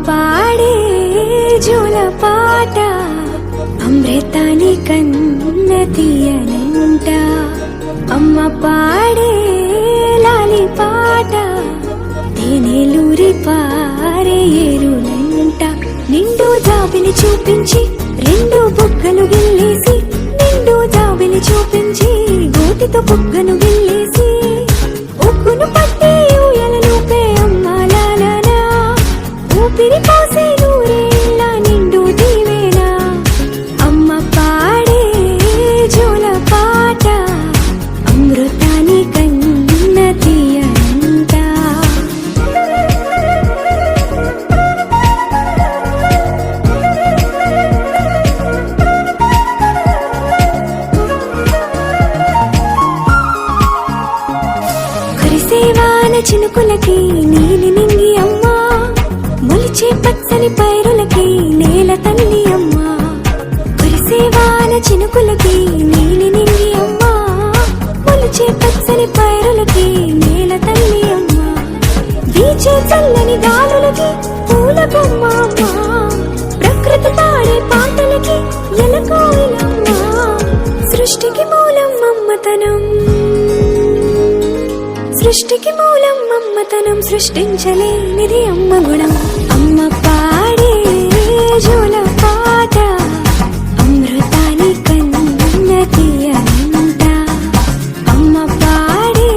పాడే జోల పాట అమృతాని కన్న తీయనంట. అమ్మ పాడే లాలి పాట తేనెలూరి పారే ఏరులంట. నిండు జాబిలి చూపించి రెండు బుగ్గలు గిల్లేసి, నిండు జాబిలి చూపించి గోటితో బుగ్గను గిల్లేసి, ఉగ్గును పట్టి ఊయలలోపే అమ్మ లాలనా, ఊపిరి పోసే నూరేళ్ళ నిండు దీవేనా. అమ్మ పాడే జోల పాట అమృతాని కన్న తీయంట. కురిసేవాన చినుకులకి నీలి నింగి అమ్మా, మొలిచే పచ్చని పైరులకి నేల తల్లి అమ్మా. కురిసేవాన చినుకులకి నీలి నింగి అమ్మా, మొలిచే పచ్చని పైరులకి నేల తల్లి అమ్మా. వీచే చల్లని గాలులకి పూల బొమ్మ అమ్మా, ప్రకృతి పాడే పాటలకి ఎలకోయిలమ్మా. సృష్టికి మూలం మమ్మతనం, సృష్టికి మూలం మమ్మతనం, సృష్టించలేనిది అమ్మ గుణం. అమ్మ పాడే జోల పాట అమృతాని కన్న తీయంట. అమ్మ పాడే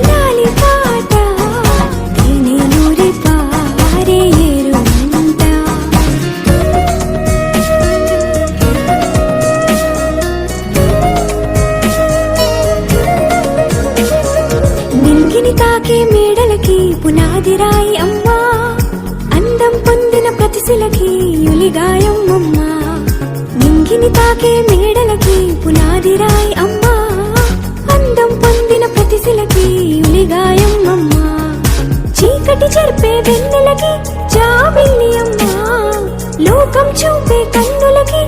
లాలి పాట తేనెలూరి పారే ఏరులంట. నింగిని తాకే మేడలకి పునాది రాయి అమ్మా, అందం పొందిన ప్రతిశిలకి యులిగాయం అమ్మా. నింగిని తాకే మేడలకి పునాది రాయి అమ్మా, అందం పొందిన ప్రతిశిలకి యులిగాయం అమ్మా. చీకటి చెరిపే వెన్నెలకి జాబిల్లి అమ్మా, లోకం చూపే కన్నులకి